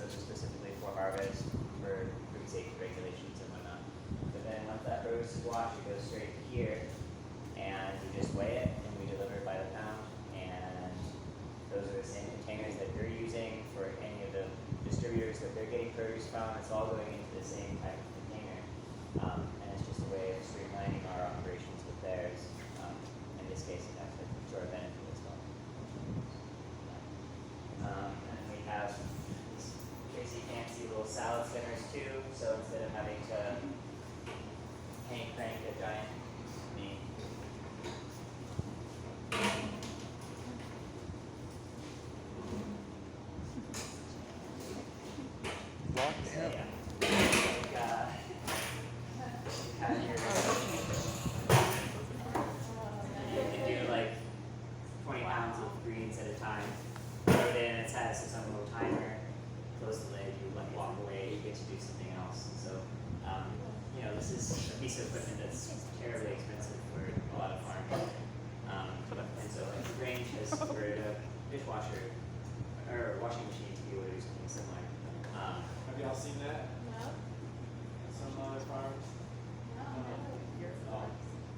those are specifically for harvest, for food safety regulations and whatnot. But then once that produce is washed, it goes straight to here, and we just weigh it, and we deliver it by the pound. And those are the same containers that they're using for any of the distributors that they're getting produce from. It's all going into the same type of container, and it's just a way of streamlining our operations with theirs. In this case, it's actually to our benefit as well. And we have these crazy fancy little salad spinners too. So instead of having to hand crank a giant meat. Locked So, in. yeah. Like, have your, you can do like 20 pounds of greens at a time. Throw it in, it has its own little timer. Close the lid, you like walk away, you get to do something else. So, you know, this is a piece of equipment that's terribly expensive for a lot of farms. And so like the range is for a dishwasher or washing machine to be able to do something similar. Have y'all seen that? No. At some other farms? Oh,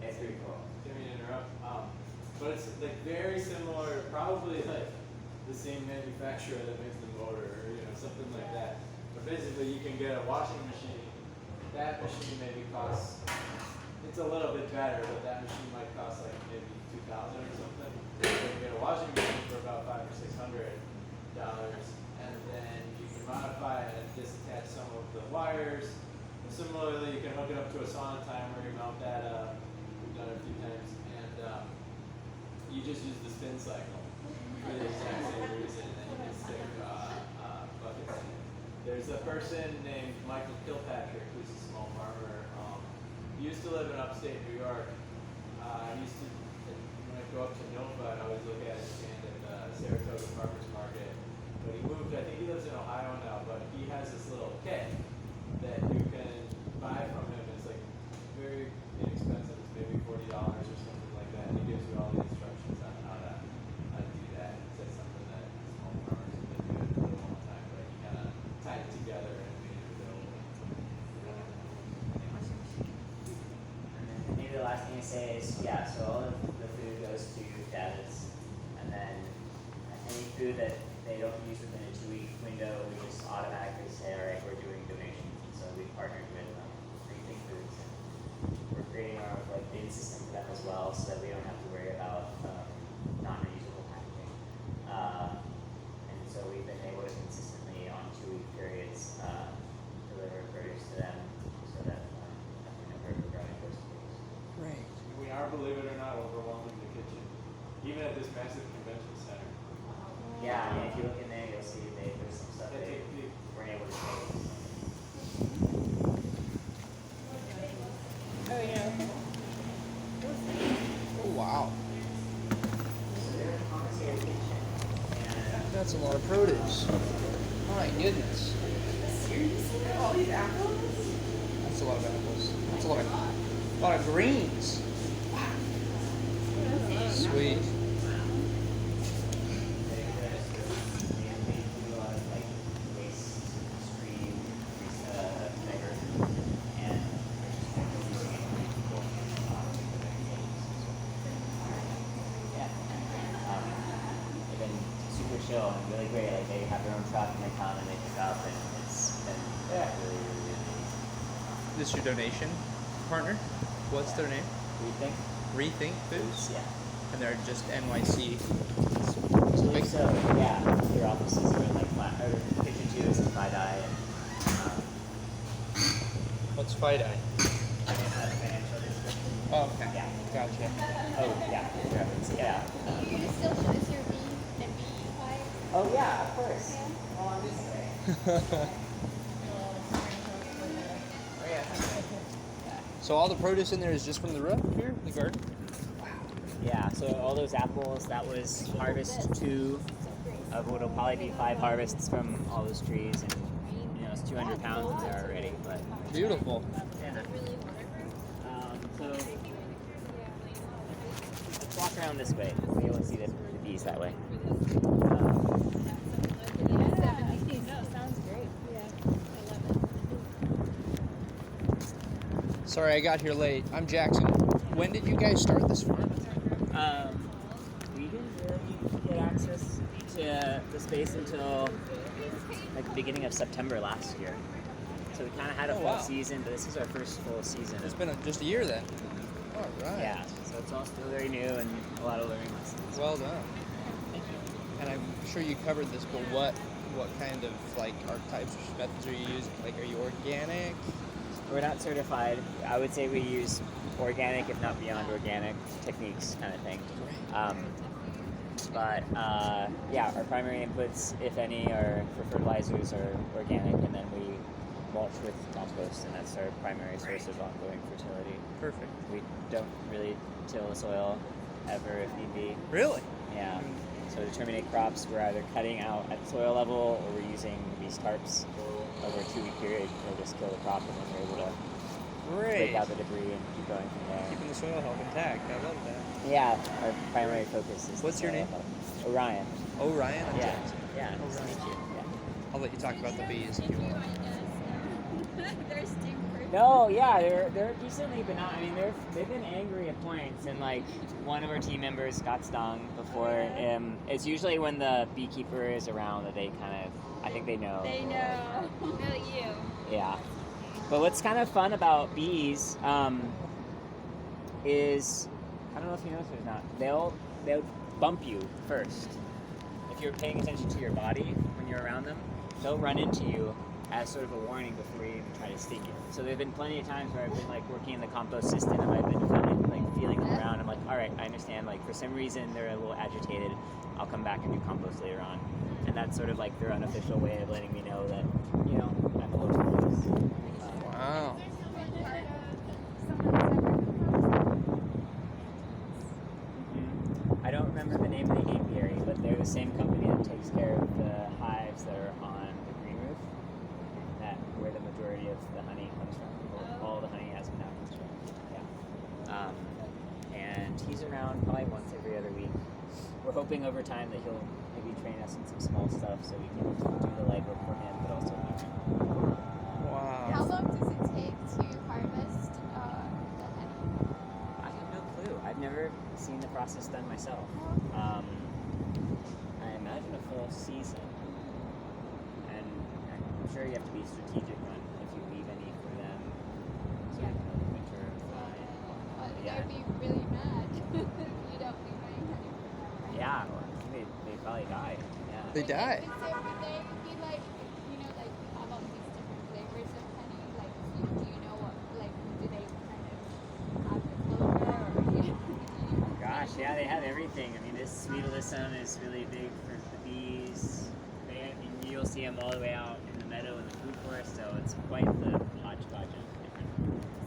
It's pretty cool. didn't mean to interrupt. But it's like very similar, probably like the same manufacturer that makes the motor, or something like that. But basically, you can get a washing machine. That machine maybe costs. It's a little bit better, but that machine might cost like maybe $2,000 or something. So you can get a washing machine for about $500 or $600, and then you can modify it and disattach some of the wires. And similarly, you can hook it up to a sauna timer. You mount that up. We've done it a few times, and you just use the spin cycle for the exact same reason, and you can stick buckets in it. There's a person named Michael Kilpatrick who's a small farmer. He used to live in upstate New York. He used to, when I go up to Nova, I always look at his stand at Saratoga Farmers Market. But he moved, I think he lives in Ohio now, but he has this little kit that you can buy from him. It's like very inexpensive. It's maybe $40 or something like that. And he gives you all the instructions on how to do that. It's something that small farmers have been doing for a long time, but you kind of tie it together and made it available. Maybe the last thing to say is, yeah, so all of the food goes to Javitz, and then any food that they don't use within a 2-week window, we just automatically say, all right, we're doing donations. And so we partnered with Rethink Foods, and we're creating our bin system for them as well, so that we don't have to worry about non-reusable packaging. And so we've been able to consistently, on 2-week periods, deliver produce to them, so that nothing ever growing goes to waste. Great. We are, believe it or not, overwhelming the kitchen, even at this massive convention center. Yeah, I mean, if you look in there, you'll see there's some stuff that Take a peek. weren't able to take. Oh, yeah. Oh, wow. So they're a complicated kitchen, and That's a lot of produce. My goodness. Seriously? All these apples? That's a lot of apples. That's a lot of greens. Sweet. chill and really great. Like they have their own truck and they come and they pick up, and it's been really, really amazing. This is your donation partner? What's their name? Rethink? Rethink Foods? Yeah. And they're just NYC. I believe so, yeah. Their offices are in like or Kitchen 2 is in Fidei, and What's Fidei? financial district. Oh, okay. Yeah. Gotcha. Oh, yeah. Yeah. Can you still show us your B and B five? Oh, yeah, of course. Yeah. Well, on this way. Oh, yeah. So all the produce in there is just from the roof here, the garden? Yeah, so all those apples, that was harvest 2 of what will probably be 5 harvests from all those trees, and it's 200 pounds in there already. But Beautiful. yeah. So let's walk around this way. We'll be able to see the bees that way. No, sounds great. Sorry, I got here late. I'm Jackson. When did you guys start this farm? We didn't really get access to the space until like the beginning of September last year. So we kind of had a full season, but this is our first full season. It's been just a year then. All right. Yeah, so it's all still very new and a lot of learning lessons. Well done. Thank you. And I'm sure you covered this, but what kind of like archetypes or methods are you using? Like, are you organic? We're not certified. I would say we use organic, if not beyond organic, techniques kind of thing. Yeah, our primary inputs, if any, are for fertilizers are organic, and then we mulch with compost, and that's our primary source of ongoing fertility. Perfect. We don't really till the soil ever if need be. Really? Yeah. So to terminate crops, we're either cutting out at soil level, or we're using these tarps over a 2-week period. They'll just kill the crop, and then we're able to break out the debris and keep going from there. Keeping the soil health intact. I love that. Yeah, our primary focus is. What's your name? Orion. Orion. I'm Yeah. Jackson. Yeah. Nice to meet you. Yeah. I'll let you talk about the bees if you want. They're stupid. No, yeah, they're decently benign. I mean, they've been angry at points, and like one of our team members got stung before. It's usually when the beekeeper is around that they kind of, I think they know. They know. Not you. Yeah. But what's kind of fun about bees is, I don't know if you know this or not, they'll bump you first. If you're paying attention to your body when you're around them, they'll run into you as sort of a warning before you even try to sting you. So there have been plenty of times where I've been like working in the compost system and I've been feeling them around. I'm like, all right, I understand. Like for some reason they're a little agitated. I'll come back and do compost later on. And that's sort of like their unofficial way of letting me know that, you know, I'm close to this. Wow. I don't remember the name of the apiary, but they're the same company that takes care of the hives that are on the green roof, where the majority of the honey comes from. All the honey has now comes from. Yeah. And he's around probably once every other week. We're hoping over time that he'll maybe train us in some small stuff so we can do the legwork for him, but also not. Wow. How long does it take to harvest the honey? I have no clue. I've never seen the process done myself. I imagine a full season. And I'm sure you have to be strategic on if you leave any for them. So Yeah. you know the winter fine. They'd be really mad if you don't leave any honey for them. Yeah, well, I think they probably die. Yeah. They die. So would they be like, you know, like we have all these different flavors of honey. Like, do you know what, like, do they kind of have the clover or do you Gosh, yeah, they have everything. I mean, this sweet alyssum is really big for the bees. You'll see them all the way out in the meadow in the food forest, so it's quite the hodgepodge of different.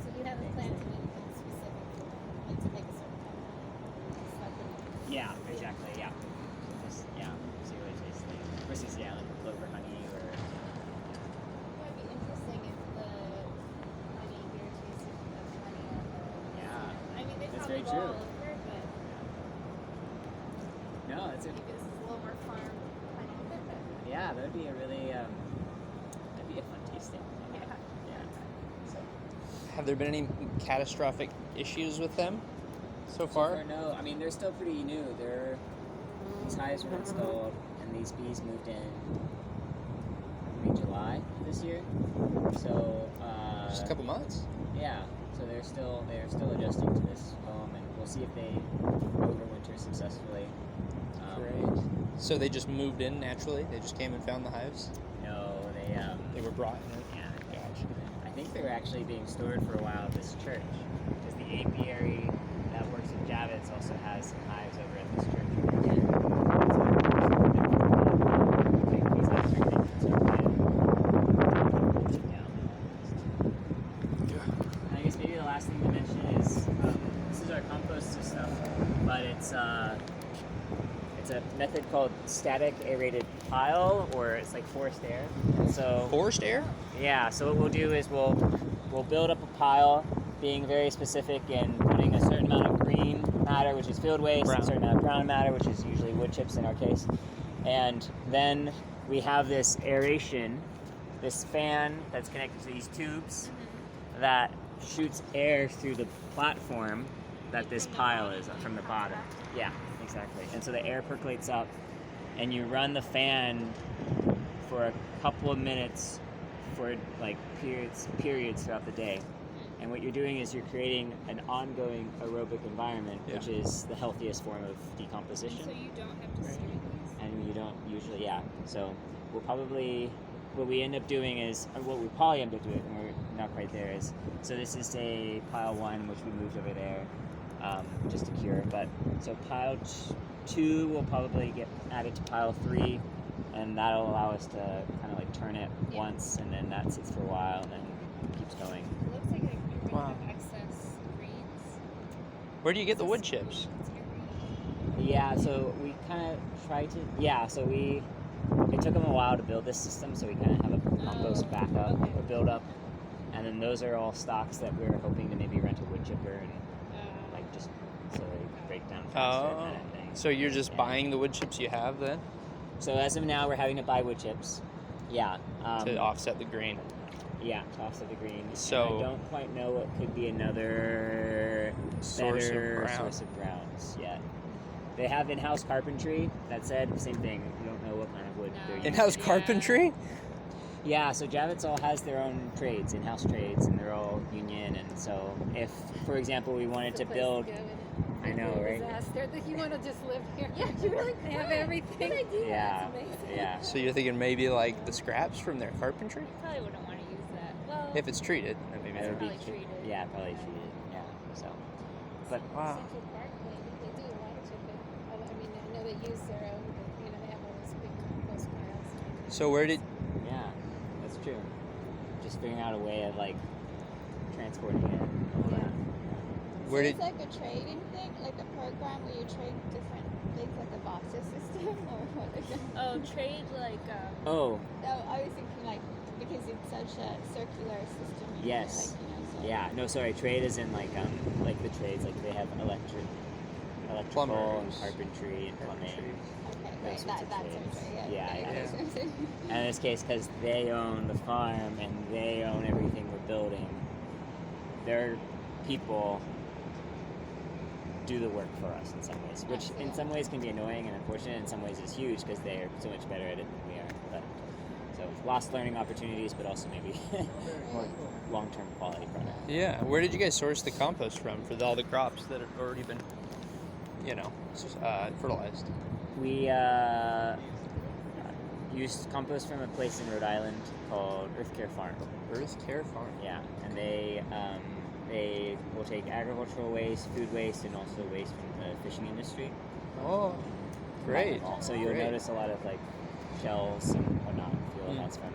So you haven't planted anything specific for them, like to make a certain kind of honey? Yeah, exactly. Yeah, just see what it tastes like. Versus like clover honey or. It would be interesting if the honey here tasted like honey on the. Yeah, I mean, they that's probably very go true. all over, but No, it's a. maybe this is a little more farm honey. Yeah, that'd be a really that'd be a fun tasting. Yeah. Yeah. So Have there been any catastrophic issues with them so so far? far, no. I mean, they're still pretty new. These hives were installed, and these bees moved in maybe July this year. So Just a couple months. yeah. So they're still adjusting to this home, and we'll see if they overwinter successfully. Great. So they just moved in naturally? They just came and found the hives? No, They were brought in? yeah. Gotcha. I think they were actually being stored for a while at this church, because the apiary that works with Javitz also has some hives over at this church. And I guess maybe the last thing to mention is this is our compost system, but it's a method called static aerated pile, or it's like forced air. And so Forced air? yeah, so what we'll do is we'll build up a pile, being very specific in putting a certain amount of green matter, which is field waste, Brown. a certain amount of brown matter, which is usually wood chips in our case, and then we have this aeration, this fan that's connected to these tubes that shoots air through the platform that this pile is from the bottom. Yeah, exactly. And so the air percolates up, and you run the fan for a couple of minutes for like periods throughout the day. And what you're doing is you're creating an ongoing aerobic environment, which is the healthiest form of decomposition. So you don't have to steer these? And you don't usually, so we'll probably, what we end up doing is, or what we probably end up doing, and we're not quite there, is, so this is a pile 1, which we moved over there, just to cure, but, so pile 2 will probably get added to pile 3, and that'll allow us to kind of like turn it once, and then that sits for a while, and then it keeps going. It looks like you're going to have excess greens. Where do you get the wood chips? Yeah, so we kind of tried to, it took them a while to build this system, so we kind of have a compost backup or build up, and then those are all stocks that we're hoping to maybe rent a wood chipper and like just so they break down faster kind of thing. So you're just buying the wood chips you have then? So as of now, we're having to buy wood chips. Yeah. To offset the grain. Yeah, to offset the green. So and I don't quite know what could be another source of browns yet. They have in-house carpentry. That said, same thing. We don't know what kind of wood they're using. In-house carpentry? Yeah, so Javitz all has their own trades, in-house trades, and they're all union. And so if, for example, we wanted to build... I know, right? Disaster that you want to just live here. Yeah, you really They have everything. Good idea. Yeah, That's amazing. yeah. So you're thinking maybe like the scraps from their carpentry? Probably wouldn't want to use that. Well, If it's treated, then maybe That they're would be probably treated. Yeah, probably treated. Yeah, so... But wow. Central Park, they do a lot of chipping. I mean, I know they use their own, but, they have all those big compost piles. So where did yeah, that's true. Just figuring out a way of like transporting it and all that. Where so did- it's like a trading thing, like a program where you trade different things, like a boxer system, or what? Oh, trade like. Oh, No, I was thinking like because it's such a circular system. Yes. Like, so yeah. No, sorry. Trade is in like the trades. Like they have electrical and Plumbers. carpentry and plumbing. Okay, Those right. sorts of That's trades. right. Yeah, okay, yeah. that's what I'm saying. And in this case, because they own the farm and they own everything we're building, their people do the work for us in some ways, which in some ways can be annoying and unfortunate. In some ways, is huge because they are so much better at it than we are. But so lost learning opportunities, but also maybe more long-term quality product. Yeah, where did you guys source the compost from for all the crops that have already been, fertilized? We used compost from a place in Rhode Island called Earth Care Farm. Earth Care Farm. Yeah, and they will take agricultural waste, food waste, and also waste from the fishing industry. Oh, great. So you'll Great. notice a lot of like shells and whatnot. Feel that's from.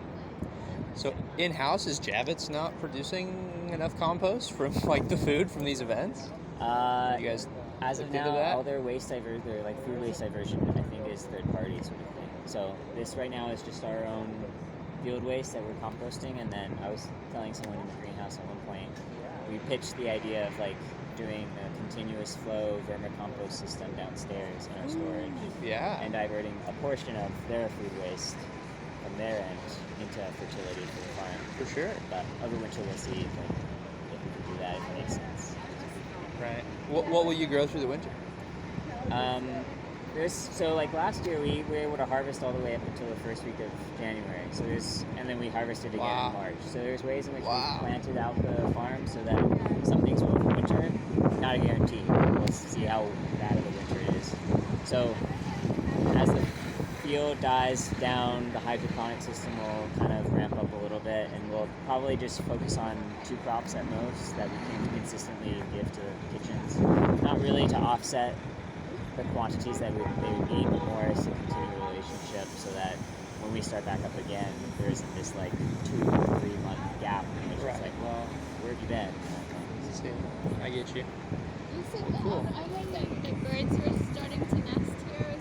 So in-house, is Javitz not producing enough compost from like the food from these events? You guys As of looked into now, that? all their waste their like food waste diversion, I think, is third party sort of thing. So this right now is just our own field waste that we're composting, and then I was telling someone in the greenhouse at one point, we pitched the idea of like doing a continuous flow vermicompost system downstairs in our storage, Yeah. and diverting a portion of their food waste from their end into fertility for the farm. For sure. But over winter we'll see if we can do that, if it makes sense. Right. What will you grow through the winter? Like last year we were able to harvest all the way up until the first week of January. And then we harvested again Wow. in March. So there's ways in which Wow. we planted out the farm so that some things will for winter. Not a guarantee. We'll see how bad of a winter it is. So as the field dies down, the hydroponic system will kind of ramp up a little bit, and we'll probably just focus on 2 crops at most that we can consistently give to the kitchens. Not really to offset the quantities that they would need, but more as to continue the relationship so that when we start back up again, there isn't this like 2 or 3 month gap in which it's like, well, where have you been? I get you. You said Cool. I heard that the birds were starting to nest here